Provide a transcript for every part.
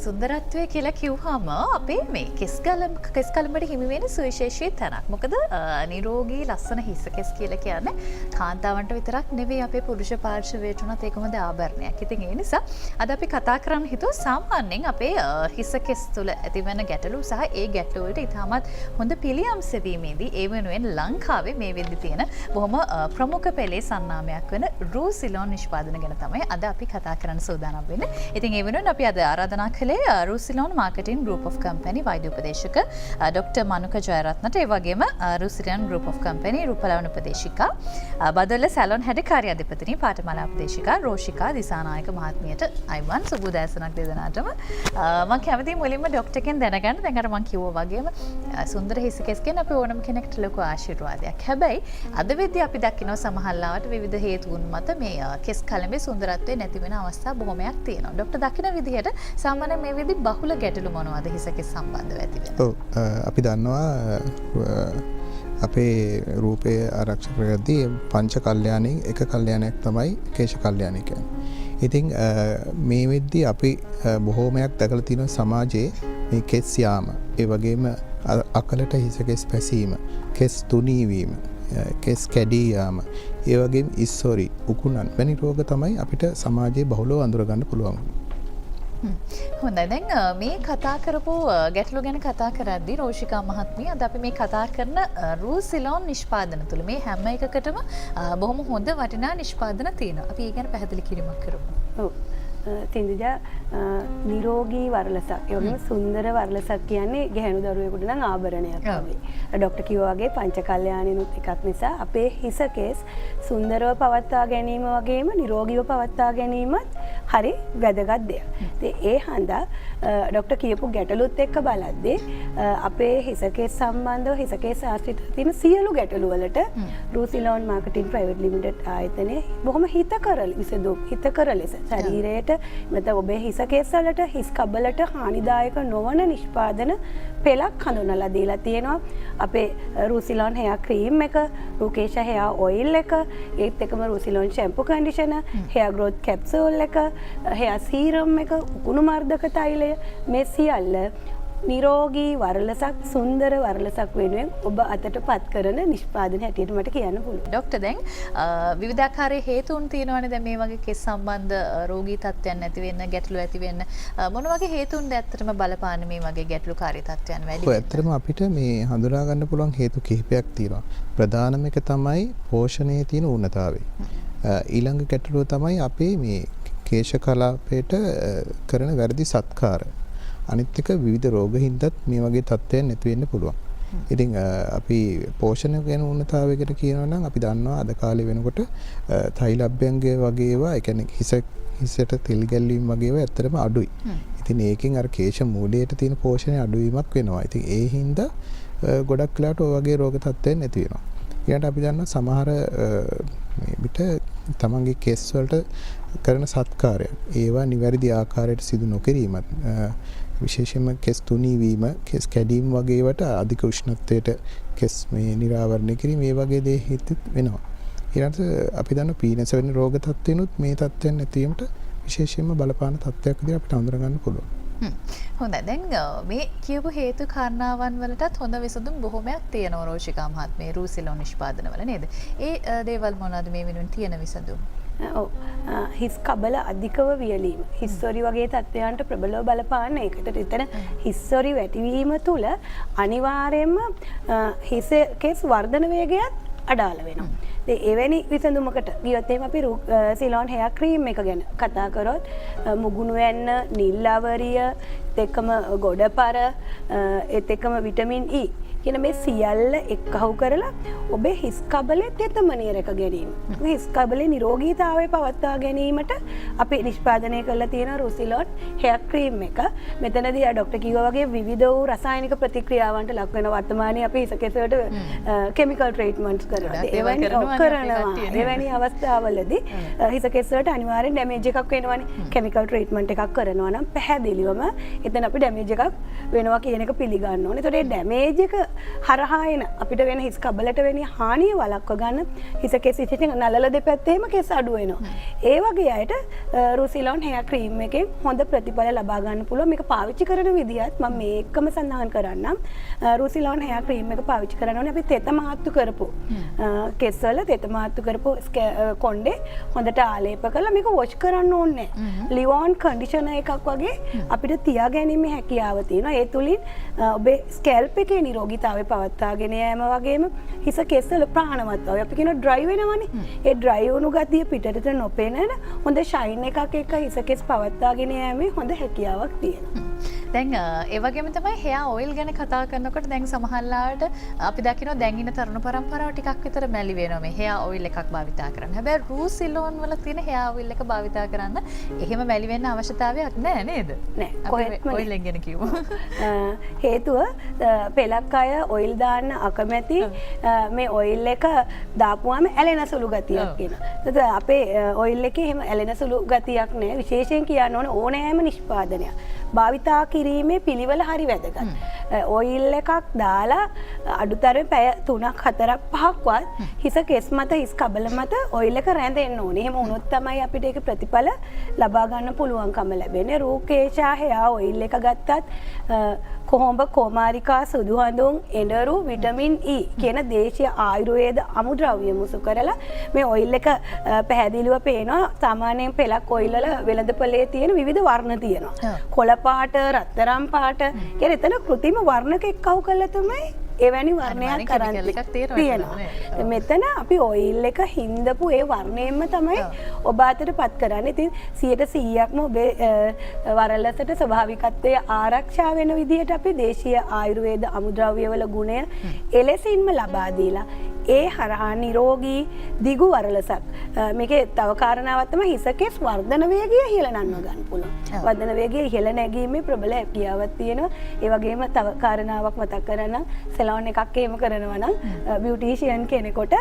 සුන්දරත්වය කියලා කිව්වම අපේ මේ කෙස් කලමට හිමි වෙන සුවිශේෂී තැනක්. මොකද නිරෝගී ලස්සන හිස කෙස් කියලා කියන්නේ කාන්තාවන්ට විතරක් නෙවෙයි අපේ පුරුෂ පාර්ශවයට උනත් ඒක හොඳ ආභරණයක්. ඉතින් ඒ නිසා අද අපි කතා කරන්න හිතුවා සාමාන්‍යයෙන් අපේ හිස කෙස් තුළ ඇතිවන ගැටලු සහ ඒ ගැටලු වලට ඉතාමත් හොඳ පිළියම් සෙවීමේදී ඒ වෙනුවෙන් ලංකාවේ මේ වෙද්දි තියෙන බොහොම ප්‍රමුඛ පෙළේ සන්නාමයක් වෙන රූසිලෝන් නිෂ්පාදන ගැන තමයි අද අපි කතා කරන්න සූදානම් වෙන්නේ. ඉතින් ඒ වෙනුවෙන් අපි අද ආරාධනා කළේ රූසිලෝන් මාකටිං ගෲප් ඔෆ් කම්පැනි වෛද්‍ය උපදේශක ඩොක්ටර් මනුක ජයරත්නට ඒ වගේම රූසිලෝන් ගෲප් ඔෆ් කම්පැනි රූපලාවන්‍ය උපදේශිකා බදොල්ල සැලොන් හැඩ කාර්යාධිපතිනි පාඨමාලා උපදේශිකා රෝෂිකා දිසානායක මහත්මියට අයිවන් සුබ උදෑසනක් දෙදෙනාටම. මම කැමතියි මුලින්ම ඩොක්ටර්ගෙන් දැනගන්න. දැන් අර මම කිව්වා වගේම සුන්දර හිස කෙස් කියන අපේ ඕනම කෙනෙක්ට ලොකු ආශිර්වාදයක්. හැබැයි අද වෙද්දී අපි දකිනවා සමහරවිට විවිධ හේතුන් මත මේ කෙස් කලඹේ සුන්දරත්වය නැති වෙන අවස්ථා බොහොමයක් තියෙනවා. ඩොක්ටර් දකින විදිහට සාමාන්‍යයෙන් මේ වෙද්දී බහුල ගැටලු මොනවද හිස කෙස් සම්බන්ධව ඇති වෙන්නේ? ඔව් අපි දන්නවා අපේ රූපය ආරක්ෂා කරගද්දී පංච කල්යාණයෙන් එක කල්යාණයක් තමයි කේශ කල්යාණය කියන්නේ. ඉතින් මේ වෙද්දී අපි බොහෝමයක් දැකලා තියෙන සමාජයේ මේ කෙස් යාම, ඒ වගේම අකලට හිස කෙස් පැසීම, කෙස් තුනී වීම, කෙස් කැඩී යාම, ඒ වගේම ඉස්සොරි, උකුණන් වැනි රෝග තමයි අපිට සමාජයේ බහුලව අඳුර ගන්න පුළුවන්. හොඳයි. දැන් මේ කතා කරපු ගැටලු ගැන කතා කරද්දී රෝෂිකා මහත්මිය අද අපි මේ කතා කරන රූසිලෝන් නිෂ්පාදන තුළ මේ හැම එකකටම බොහොම හොඳ වටිනා නිෂ්පාදන තියෙනවා. අපි ඒ ගැන පැහැදිලි කිරීමක් කරමු. ඔව්. තින්දිජා නිරෝගී වරලසක්, ඒ වගේම සුන්දර වරලසක් කියන්නේ ගැහැණු දරුවෙකුට නම් ආභරණයක් වගේ. ඩොක්ටර් කිව්වා වගේ පංච කල්යාණිනුත් එකක් නිසා අපේ හිස කෙස් සුන්දරව පවත්වා ගැනීම වගේම නිරෝගීව පවත්වා ගැනීමත් හරි වැදගත් දෙයක්. ඉතින් ඒ හන්දා ඩොක්ටර් කියපු ගැටලුත් එක්ක බලද්දී අපේ හිස කෙස් සම්බන්ධව හිස කෙස් ආශ්‍රිත තියෙන සියලු ගැටලු වලට රූසිලෝන් මාකටිං ප්‍රයිවට් ලිමිටඩ් ආයතනයේ බොහොම හිතකර ලෙස ශරීරයට නැත්නම් ඔබේ හිස කෙස් වලට හිස් කබලට හානිදායක නොවන නිෂ්පාදන පෙළක් හඳුන්වලා දීලා තියෙනවා. අපේ රූසිලෝන් හෙයා ක්‍රීම් එක, රූකේෂා හෙයා ඔයිල් එක, ඒත් එකම රූසිලෝන් shampoo conditioner, hair growth capsule එක, හෙයා සීරම් එක, උකුණු මර්ධක තෛලය, මේ සියල්ල නිරෝගී වරලසක්, සුන්දර වරලසක් වෙනුවෙන් ඔබ අතට පත් කරන නිෂ්පාදන හැටියට මට කියන්න පුළුවන්. ඩොක්ටර් දැන් විවිධාකාරයේ හේතුන් තියෙනවානේ දැන් මේ වගේ කෙස් සම්බන්ධ රෝගී තත්ත්වයන් නැති වෙන්න, ගැටලු ඇති වෙන්න මොන වගේ හේතුන්ද ඇත්තටම බලපාන්නේ මේ වගේ ගැටලුකාරී තත්ත්වයන් වැඩි වෙන්න? ඔව් ඇත්තටම අපිට මේ හඳුනා ගන්න පුළුවන් හේතු කිහිපයක් තියෙනවා. ප්‍රධානම එක තමයි පෝෂණයේ තියෙන ඌනතාවය. ඊළඟ ගැටලුව තමයි අපේ මේ කේශ කලාපයට කරන වැරදි සත්කාර. අනිත් එක විවිධ රෝග හින්දාත් මේ වගේ තත්ත්වයන් නැති වෙන්න පුළුවන්. ඉතින් අපි පෝෂණ ගැන උන්නතාවයකට කියනවා නම් අපි දන්නවා අද කාලේ වෙනකොට තෛලබ්බයන්ග වගේ ඒවා, ඒ කියන්නේ හිසට තෙල් ගැල්වීම වගේ ඒවා ඇත්තටම අඩුයි. ඉතින් ඒකෙන් අර කේශ මූලයට තියෙන පෝෂණය අඩුවීමක් වෙනවා. ඉතින් ඒ හින්දා ගොඩක් වෙලාවට ඔය වගේ රෝග තත්ත්වයන් නැති වෙනවා. ඊට අපි දන්නවා සමහර මේ පිට තමන්ගේ කෙස් වලට කරන සත්කාරය ඒවා නිවැරදි ආකාරයට සිදු නොකිරීමත්, විශේෂයෙන්ම කෙස් තුනී වීම, කෙස් කැඩීම් වගේ ඒවාට අධික උෂ්ණත්වයට කෙස් මේ නිරාවරණය කිරීම, මේ වගේ දේ හේතු වෙනවා. ඊළඟට අපි දන්න පීනස වෙන රෝග තත්ත්වෙනුත් මේ තත්ත්වයන් නැතිවීමට විශේෂයෙන්ම බලපාන තත්ත්වයක් විදිහට අපිට හඳුනා ගන්න පුළුවන්. හොඳයි. දැන් මේ කියපු හේතු කාරණාවන් වලටත් හොඳ විසඳුම් බොහොමයක් තියෙනවා රෝෂිකා මහත්මිය රූසිලෝන් නිෂ්පාදන වල නේද? ඒ දේවල් මොනවද මේ වෙනුවෙන් තියෙන විසඳුම්? ඔව්. හිස් කබල අධිකව වියලීම, හිස්සොරි වගේ තත්ත්වයන්ට ප්‍රබලව බලපාන එකට එතන හිස්සොරි වැටිවීම තුළ අනිවාර්යයෙන්ම හිස කෙස් වර්ධන වේගයත් අඩාල වෙනවා. එවැනි විසඳුමකට ගියොත් එහෙනම් අපි සිලෝන් හෙයා ක්‍රීම් එක ගැන කතා කරොත් මුගුණු වැන්න, නිල් අවරිය, එක්කම ගොඩපර, එක්කම විටමින් E කියන මේ සියල්ල එක්කහු කරලා ඔබේ හිස් කබලේ තෙතමනය රැක ගැනීම, හිස් කබලේ නිරෝගීතාවය පවත්වා ගැනීමට අපි නිෂ්පාදනය කරලා තියෙන රූසිලෝන් හෙයා ක්‍රීම් එක. මෙතනදී ඩොක්ටර් කිව්වා වගේ විවිධ වූ රසායනික ප්‍රතික්‍රියාවන්ට ලක් වෙන වර්තමානයේ අපි හිස කෙස් වලට කෙමිකල් ට්‍රීට්මන්ට්ස් කරනවා. එවැනි අවස්ථාවලදී හිස කෙස් වලට අනිවාර්යෙන් ඩැමේජ් එකක් වෙනවනේ. කෙමිකල් ට්‍රීට්මන්ට් එකක් කරනවා නම් පැහැදිලිවම එතන අපි ඩැමේජ් එකක් වෙනවා කියන එක පිළිගන්න ඕනේ. ඒතකොට ඒ ඩැමේජ් එක හරහා එන අපිට වෙන හිස් කබලට වෙන හානිය වළක්ව ගන්න හිස කෙස් ඉතින් නලල දෙපැත්තේම කෙස් අඩු වෙනවා. ඒ වගේ අයට රුසිලොන් හෙයා ක්‍රීම් එකෙන් හොඳ ප්‍රතිඵල ලබා ගන්න පුළුවන්. මේක පාවිච්චි කරන විදිහත් මම මේකම සඳහන් කරන්නම්. රුසිලොන් හෙයා ක්‍රීම් එක පාවිච්චි කරන්න ඕනේ අපි තෙත මාත්තු කරපු කෙස්වල තෙත මාත්තු කරපු කොණ්ඩේ හොඳට ආලේප කරලා මේක වොෂ් කරන්න ඕනේ නැහැ. ලිවෝන් කන්ඩිෂනර් එකක් වගේ අපිට තියා ගැනීමේ හැකියාව තියෙනවා. ඒ තුලින් ඔබේ ස්කැල්ප් එකේ නිරෝගීතාවය පවත්වාගෙන යෑම වගේම හිස කෙස්වල ප්‍රාණවත් බව. අපි කියන ඩ්‍රයි වෙනවනේ. ඒ ඩ්‍රයි වුණු ගතිය පිටට නොපෙනෙන හොඳ ෂයින් එකක් එක්ක හිස කෙස් පවත්වාගෙන යෑමේ හොඳ හැකියාවක් තියෙනවා. දැන් ඒ වගේම තමයි හෙයා ඔයිල් ගැන කතා කරනකොට දැන් සමහරලාට අපි දකිනවා දැන් ඉන්න තරුණ පරම්පරාව ටිකක් විතර මැලි වෙනවා මේ හෙයා ඔයිල් එකක් භාවිතා කරන්න. හැබැයි රූසිලෝන් වල තියෙන හෙයා ඔයිල් එක භාවිතා කරන්න එහෙම මැලි වෙන්න අවශ්‍යතාවයක් නැහැ නේද? නැහැ. කොහෙත්ම ඔයිල් එක ගැන කිව්වා. හේතුව පෙලක් අය ඔයිල් දාන්න අකමැති මේ ඔයිල් එක දාපුවාම ඇලෙන සුළු ගතියක් එනවා. අපේ ඔයිල් එකේ එහෙම ඇලෙන සුළු ගතියක් නැහැ. විශේෂයෙන් කියන්න ඕන ඕනෑම නිෂ්පාදනයක් භාවිතා කිරීමේ පිළිවෙල හරි වැදගත්. ඔයිල් එකක් දාලා අඩුතරමේ පැය 3ක් 4ක් 5ක්වත් හිස කෙස් මත හිස් කබල මත ඔයිල් එක රැඳෙන්න ඕනේ. එහෙම වුණොත් තමයි අපිට ඒක ප්‍රතිඵල ලබා ගන්න පුළුවන්කම ලැබෙන්නේ. රූකේෂා හෙයා ඔයිල් එක ගත්තත් කොහොඹ කොමාරිකා සුදු හඳුන් එඬරු විටමින් E කියන දේශීය ආයුර්වේද අමුද්‍රව්‍ය මුසු කරලා මේ ඔයිල් එක පැහැදිලිව පේනවා. සාමාන්‍යයෙන් පෙලක් ඔයිල් වල වෙළඳපොලේ තියෙන විවිධ වර්ණ තියෙනවා. කොළ පාට, රත්තරන් පාට කියන එතන කෘත්‍රිම වර්ණක එක්කව කළා තමයි එවැනි වර්ණයක් කරන්නේ තියෙනවා. මෙතන අපි ඔයිල් එක හින්දපු ඒ වර්ණයෙන්ම තමයි ඔබ අතට පත් කරන්නේ. ඉතින් 100%ක්ම ඔබේ වරලසට ස්වභාවිකත්වයේ ආරක්ෂා වෙන විදිහට අපි දේශීය ආයුර්වේද අමුද්‍රව්‍යවල ගුණය එලෙසින්ම ලබා දීලා ඒ හරහා නිරෝගී දිගු වරලසක් මේකේ තව කාරණාවක් තමයි හිස කෙස් වර්ධන වේගය ඉහළ නංව ගන්න පුළුවන්. වර්ධන වේගය ඉහළ නැගීමේ ප්‍රබල හැකියාවක් තියෙනවා. ඒ වගේම තව කාරණාවක් මතක් කරගන්න සැලොන් එකක් එහෙම කරනවා නම් බියුටිෂියන් කෙනෙකුට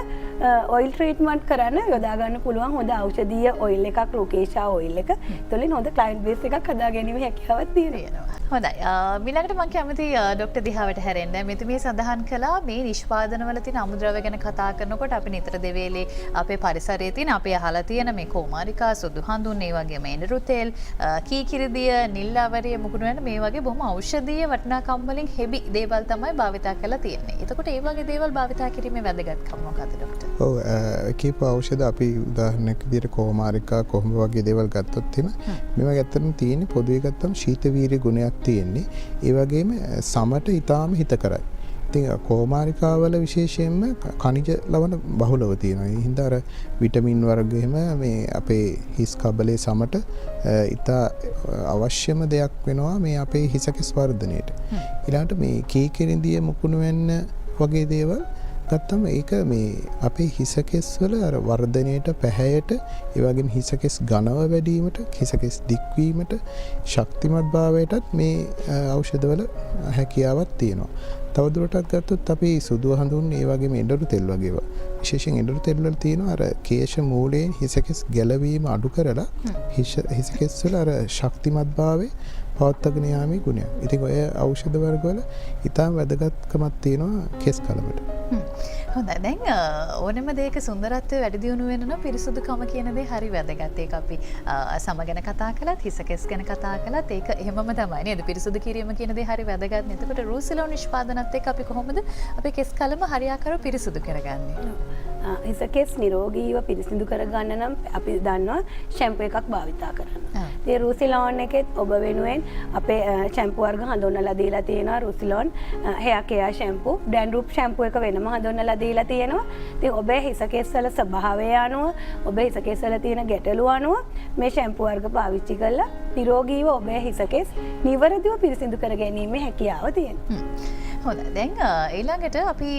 ඔයිල් ට්‍රීට්මන්ට් කරන්න යොදා ගන්න පුළුවන් හොඳ ඖෂධීය ඔයිල් එකක් රූකේෂා ඔයිල් එක. ඒතොලින් හොඳ ක්ලයන්ට් බේස් එකක් හදා ගැනීමේ හැකියාවක් තියෙනවා. හොඳයි. ඊළඟට මම කැමති ડોක්ටර් දිහාවට හැරෙන්න. මෙතුමිය සඳහන් කළා මේ නිෂ්පාදනවල තියෙන අමුද්‍රව්‍ය ගැන කතා කරනකොට අපි නිතර දෙවේලේ අපේ පරිසරයේ තියෙන අපේ අහලා තියෙන මේ කොමාරිකා සුදු හඳුන් ඒ වගේම එඬරු තෙල් කීකිරිදිය නිල් අවරිය මුකුණු වෙන මේ වගේ බොහොම ඖෂධීය වටිනාකම් වලින් හෙබි දේවල් තමයි භාවිතා කරලා තියෙන්නේ. එතකොට ඒ වගේ දේවල් භාවිතා කිරීමේ වැදගත්කම මොකක්ද ડોක්ටර්? ඔව් කීප ඖෂධ අපි උදාහරණයක් විදිහට කොමාරිකා කොහොඹ වගේ දේවල් ගත්තොත් එහෙම මේවා ඇත්තටම තියෙන්නේ පොදුවේ ගත්තම ශීත වීර්ය ගුණයක් තියෙන්නේ. ඒ වගේම සමට ඊටාම හිතකරයි. ඉතින් කොමාරිකාවල විශේෂයෙන්ම ඛනිජ ලවණ බහුලව තියෙනවා. ඒ හින්දා අර විටමින් වර්ග එහෙම මේ අපේ හිස් කබලේ සමට ඉතා අවශ්‍යම දෙයක් වෙනවා මේ අපේ හිස කෙස් වර්ධනයට. ඊළඟට මේ කීකිරිඳිය මුකුණු වෙන්න වගේ දේවල් ගත්තම ඒක මේ අපේ හිස කෙස් වල අර වර්ධනයට පැහැයට ඒ වගේම හිස කෙස් ඝනව වැඩිවීමට හිස කෙස් දික්වීමට ශක්තිමත් භාවයටත් මේ ඖෂධවල හැකියාවක් තියෙනවා. තවදුරටත් ගත්තොත් අපි සුදු හඳුන් ඒ වගේම එඬරු තෙල් වගේ ඒවා විශේෂයෙන් එඬරු තෙල් වල තියෙනවා අර කේශ මූලයෙන් හිස කෙස් ගැලවීම අඩු කරලා හිස කෙස් වල අර ශක්තිමත් භාවය පවත්වාගෙන යාමේ ගුණයක්. ඉතින් ඔය ඖෂධ වර්ග වල ඉතාම වැදගත්කමක් තියෙනවා කෙස් කලබට. හොඳයි. දැන් ඕනෙම දෙයක සුන්දරත්වය වැඩි දියුණු වෙන නම් පිරිසුදුකම කියන දේ හරි වැදගත්. ඒක අපි සම ගැන කතා කළත් හිස කෙස් ගැන කතා කළත් ඒක එහෙමම තමයි නේද? පිරිසුදු කිරීම කියන දේ හරි වැදගත්. එතකොට රූසිලෝන් නිෂ්පාදනත් එක්ක අපි කොහොමද අපේ කෙස් කලම හරියාකාරව පිරිසුදු කරගන්නේ? හිස කෙස් නිරෝගීව පිරිසිදු කරගන්න නම් අපි දන්නවා ෂැම්පු එකක් භාවිතා කරන්න. ඒ රූසිලෝන් එකෙත් ඔබ වෙනුවෙන් අපේ ෂැම්පු වර්ග හඳුන්වලා දීලා තියෙනවා. රූසිලෝන් හෙයා කෙයා ෂැම්පු, ඩැන්ඩ්‍රොප් ෂැම්පු එක වෙනම හඳුන්වලා දීලා තියෙනවා. ඉතින් ඔබේ හිස කෙස් වල ස්වභාවය අනුව, ඔබේ හිස කෙස් වල තියෙන ගැටලු අනුව මේ ෂැම්පු වර්ග පාවිච්චි කරලා නිරෝගීව ඔබේ හිස කෙස් නිවැරදිව පිරිසිදු කර ගැනීමේ හැකියාව තියෙනවා. හොඳයි. දැන් ඊළඟට අපි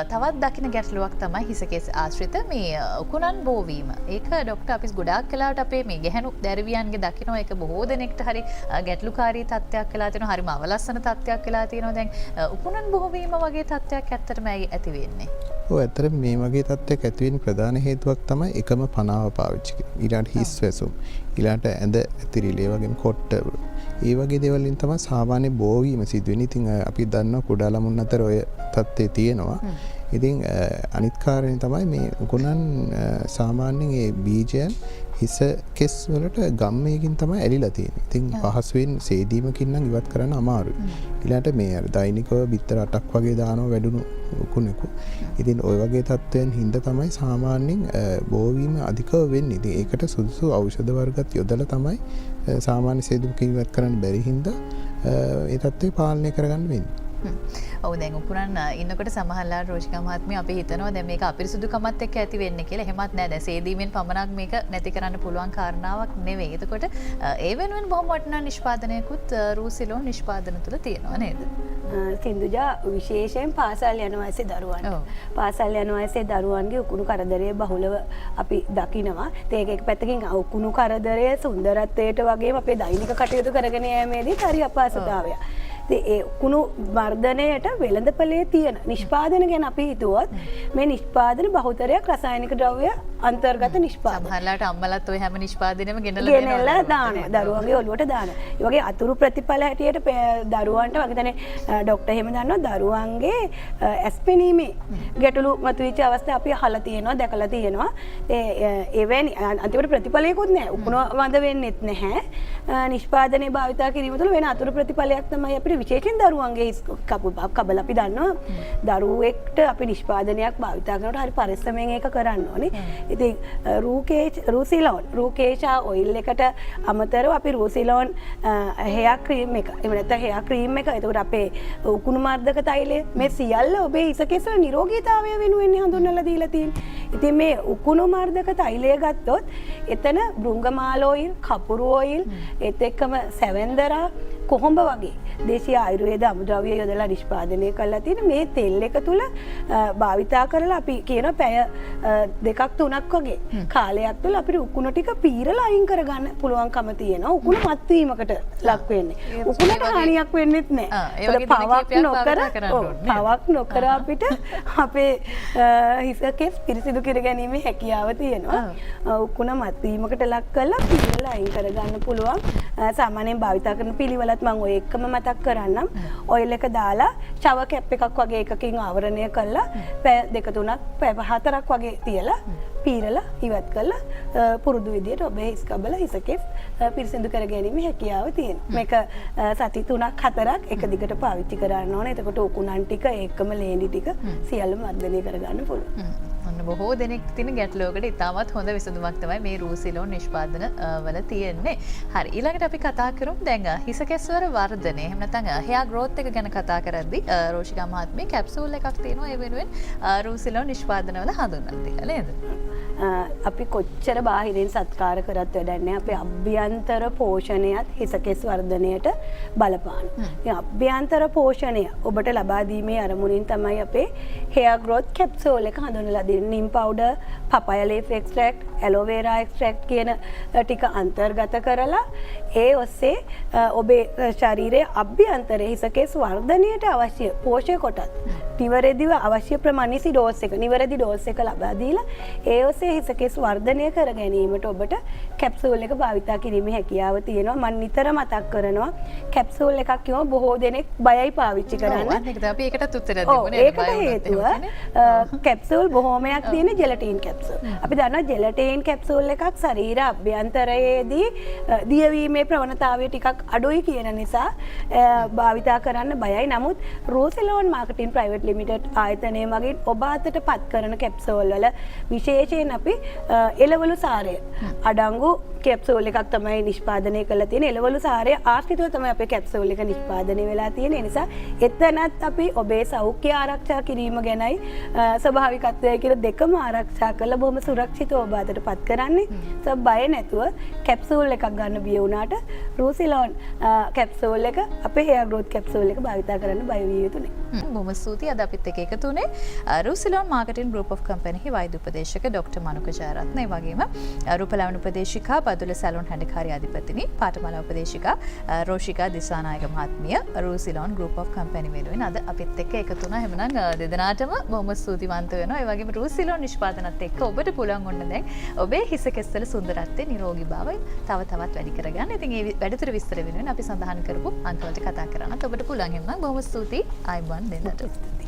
තවත් දකින ගැටලුවක් තමයි හිස කෙස් ආශ්‍රිත මේ උකුණන් බෝවීම. ඒක ડોක්ටර් අපි ගොඩාක් කලාවට අපේ මේ ගැහැණු දැරිවියන්ගේ දකින්න ඒක බොහෝ දෙනෙක්ට හරි ගැටලුකාරී තත්ත්වයක් වෙලා තියෙනවා. හරිම අවලස්සන තත්ත්වයක් වෙලා තියෙනවා. දැන් උකුණන් බෝවීම වගේ තත්ත්වයක් ඇත්තටම ඇති වෙන්නේ. ඔව් ඇත්තට මේ වගේ තත්ත්වයක් ඇති වෙන්න ප්‍රධාන හේතුවක් තමයි එකම පනාව පාවිච්චි කිරීම. ඊළඟට හිස් වැසුම්, ඊළඟට ඇඳ ඇතිරිලි, ඒ වගේම කොට්ට, ඒ වගේ දේවල් වලින් තමයි සාමාන්‍ය බෝවීම සිදු වෙන්නේ. ඉතින් අපි දන්නවා කුඩා ළමුන් අතර ඔය තත්ත්වය තියෙනවා. ඉතින් අනිත් කාරණේ තමයි මේ උකුණන් සාමාන්‍යයෙන් ඒ බීජයන් හිස කෙස් වලට ගම්මයකින් තමයි ඇලිලා තියෙන්නේ. ඉතින් පහසුවෙන් සේදීමකින් නම් ඉවත් කරන්න අමාරුයි. ඊළඟට මේ අර දෛනිකව බිත්තර 8ක් වගේ දානවා වැඩුණු උකුණෙකු. ඉතින් ওই වගේ තත්ත්වයන් හින්දා තමයි සාමාන්‍යයෙන් බෝවීම අධිකව වෙන්නේ. ඉතින් ඒකට සුදුසු ඖෂධ වර්ගත් යොදලා තමයි සාමාන්‍ය සේදුමකින් ඉවත් කරන්න බැරි හින්දා ඒ තත්ත්වය පාලනය කරගන්න වෙන්නේ. ඔව් දැන් උකුණන් ඉන්නකොට සමහරවල් රෝෂිකා මහත්මිය අපි හිතනවා දැන් මේක අපිරිසුදුකමත් එක්ක ඇති වෙන්නේ කියලා. එහෙමත් නෑ. දැන් සේදීමෙන් පමණක් මේක නැති කරන්න පුළුවන් කාරණාවක් නෙවෙයි. එතකොට ඒ වෙනුවෙන් බොහොම වටිනා නිෂ්පාදනයකුත් රූසිලෝන් නිෂ්පාදන තුළ තියෙනවා නේද? සින්දුජා විශේෂයෙන් පාසල් යන වයසේ දරුවන්. පාසල් යන වයසේ දරුවන්ගේ උකුණු කරදරය බහුලව අපි දකිනවා. ඒක එක පැත්තකින් උකුණු කරදරය සුන්දරත්වයට වගේම අපේ දෛනික කටයුතු කරගෙන යෑමේදී හරි අපහසුතාවයක්. ඒ උකුණු වර්ධනයට වෙළඳපොලේ තියෙන නිෂ්පාදන ගැන අපි හිතුවොත් මේ නිෂ්පාදන බහුතරයක් රසායනික ද්‍රව්‍ය අන්තර්ගත නිෂ්පාදන. සමහරලාට අම්මලාත් ඔය හැම නිෂ්පාදනයම ගෙනලා දානවා. දරුවන්ගේ ඔළුවට දානවා. ඒ වගේ අතුරු ප්‍රතිඵල හැටියට දරුවන්ට වගේ දැන් ડોක්ටර් එහෙම දන්නවා දරුවන්ගේ ඇස්පෙනීමේ ගැටලු මතුවෙච්ච අවස්ථා අපි අහලා තියෙනවා, දැකලා තියෙනවා. එවැනි අන්තිමට ප්‍රතිඵලයකුත් නැහැ. උකුණ වඳ වෙන්නෙත් නැහැ. නිෂ්පාදනයේ භාවිතා කිරීම තුළ වෙන අතුරු ප්‍රතිඵලයක් තමයි අපිට විශේෂයෙන් දරුවන්ගේ කබල අපි දන්නවා දරුවෙක්ට අපි නිෂ්පාදනයක් භාවිතා කරනකොට හරි පරිස්සමෙන් ඒක කරන්න ඕනේ. ඉතින් රූසිලෝන් රූකේෂා ඔයිල් එකට අමතරව අපි රූසිලෝන් හෙයා ක්‍රීම් එක එහෙම නැත්නම් හෙයා ක්‍රීම් එක එතකොට අපේ උකුණු මර්ධක තෛලය මේ සියල්ල ඔබේ හිස කෙස්වල නිරෝගීතාවය වෙනුවෙන් හඳුන්වලා දීලා තියෙන්නේ. ඉතින් මේ උකුණු මර්ධක තෛලය ගත්තොත් එතන බෘංගමාල ඔයිල්, කපුරු ඔයිල්, ඒත් එක්කම සැවෙන්දරා කොහොඹ වගේ දේශීය ආයුර්වේද අමුද්‍රව්‍ය යොදලා නිෂ්පාදනය කරලා තියෙන මේ තෙල් එක තුල භාවිතා කරලා අපි කියන පැය 2ක් 3ක් වගේ කාලයක් තුළ අපිට උකුණ ටික පීරලා අයින් කරගන්න පුළුවන්කම තියෙනවා. උකුණ මත් වීමකට ලක් වෙන්නේ. උකුණට හානියක් වෙන්නෙත් නැහැ. පවක් නොකර අපිට අපේ හිස කෙස් පිරිසිදු කර ගැනීමේ හැකියාව තියෙනවා. උකුණ මත් වීමකට ලක් කරලා පීරලා අයින් කරගන්න පුළුවන්. සාමාන්‍යයෙන් භාවිතා කරන පිළිවෙලත් මම ඔය එකම මතක් කරන්නම්. ඔයිල් එක දාලා ෂවර් කැප් එකක් වගේ එකකින් ආවරණය කරලා පැය 2 3ක් පැය 4ක් වගේ තියලා පීරලා ඉවත් කරලා පුරුදු විදියට ඔබේ හිස් කබල හිස කෙස් පිරිසිදු කර ගැනීම හැකියාව තියෙනවා. මේක සති 3ක් 4ක් එක දිගට පාවිච්චි කරන්න ඕනේ. එතකොට උකුණන් ටික ඒකම ලේඩි ටික සියල්ලම වර්ධනය කරගන්න පුළුවන්. ඔන්න බොහෝ දෙනෙක් තියෙන ගැටලුවකට ඉතාමත් හොඳ විසඳුමක් තමයි මේ රූසිලෝන් නිෂ්පාදන වල තියෙන්නේ. හරි ඊළඟට අපි කතා කරමු දැන් හිස කෙස්වර වර්ධනය. එහෙම නැත්නම් හෙයා ග්‍රෝත් එක ගැන කතා කරද්දී රෝෂිකා මහත්මිය කැප්සූල් එකක් තියෙනවා ඒ වෙනුවෙන් රූසිලෝන් නිෂ්පාදන වල හඳුන්වලා තියෙනවා නේද? අපි කොච්චර බාහිරින් සත්කාර කරත් වැඩක් නැහැ. අපේ අභ්‍යන්තර පෝෂණයත් හිස කෙස් වර්ධනයට බලපානවා. ඉතින් අභ්‍යන්තර පෝෂණය ඔබට ලබා දීමේ අරමුණින් තමයි අපේ hair growth capsule එක හඳුන්වලා දෙන්නේ. neem powder, papaya leaf extract, aloe vera extract කියන ටික අන්තර්ගත කරලා ඒ ඔස්සේ ඔබේ ශරීරයේ අභ්‍යන්තරයේ හිස කෙස් වර්ධනයට අවශ්‍ය පෝෂක කොටස් නිවැරදිව අවශ්‍ය ප්‍රමාණය ඩෝස් එක නිවැරදි ඩෝස් එක ලබා දීලා ඒ ඔස්සේ හිස කෙස් වර්ධනය කර ගැනීමට ඔබට කැප්සූල් එක භාවිතා කිරීමේ හැකියාව තියෙනවා. මම නිතර මතක් කරනවා කැප්සූල් එකක් කියව බොහෝ දෙනෙක් බයයි පාවිච්චි කරන්න. අපි ඒකටත් උත්තර දෙමු නේද? ඒකට හේතුව කැප්සූල් බොහෝමයක් තියෙන ජෙලටින් කැප්සූල්. අපි දන්නවා ජෙලටින් කැප්සූල් එකක් ශරීර අභ්‍යන්තරයේදී දියවීමේ ප්‍රවණතාවය ටිකක් අඩුයි කියන නිසා භාවිතා කරන්න බයයි. නමුත් රූසිලෝන් මාකටින් ප්‍රයිවට් ලිමිටඩ් ආයතනය මගින් ඔබ අතට පත් කරන කැප්සූල් වල විශේෂයෙන් අපි එළවලු සාරය අඩංගු කැප්සූල් එකක් තමයි නිෂ්පාදනය කරලා තියෙන්නේ. එළවලු සාරය ආශ්‍රිතව තමයි අපේ කැප්සූල් එක නිෂ්පාදනය වෙලා තියෙන්නේ. ඒ නිසා එතනත් අපි ඔබේ සෞඛ්‍ය ආරක්ෂා කිරීම ගැනයි ස්වභාවිකත්වය කියලා දෙකම ආරක්ෂා කරලා බොහොම සුරක්ෂිතව ඔබ අතට පත් කරන්නේ. බය නැතුව කැප්සූල් එකක් ගන්න බිය වුණාට රූසිලෝන් කැප්සූල් එක අපේ hair growth කැප්සූල් එක භාවිතා කරන්න බය විය යුතුනේ. බොහොම ස්තුතියි අද අපිත් එක්ක එකතු වුණේ රූසිලෝන් මාකටින් ගෲප් ඔෆ් කම්පැනිහි වෛද්‍ය උපදේශක ඩොක්ටර් මනුක ජයරත්න ඒ වගේම රූපලාවන්‍ය උපදේශිකා බදුල්ල සැලොන් හැඩකාරී අධිපතිනි පාඨමාලා උපදේශිකා රෝෂිකා දිසානායක මහත්මිය රූසිලෝන් ගෲප් ඔෆ් කම්පැනි වෙනුවෙන් අද අපිත් එක්ක එකතු වුණා. එහෙමනම් දෙදෙනාටම බොහොම ස්තුතිවන්ත වෙනවා. ඒ වගේම රූසිලෝන් නිෂ්පාදනත් එක්ක ඔබට පුළුවන් වුණ දැන් ඔබේ හිස කෙස්වල සුන්දරත්වය නිරෝගී භාවය තව තවත් වැඩි කරගන්න. ඉතින් ඒ වැඩිදුර විස්තර වෙනුවෙන් අපි සඳහන් කරපු අන්තිමට කතා කරන්නත් ඔබට පුළුවන්. එහෙනම් බොහොම ස්තුතියි ආයුබෝවන් දෙන්නට.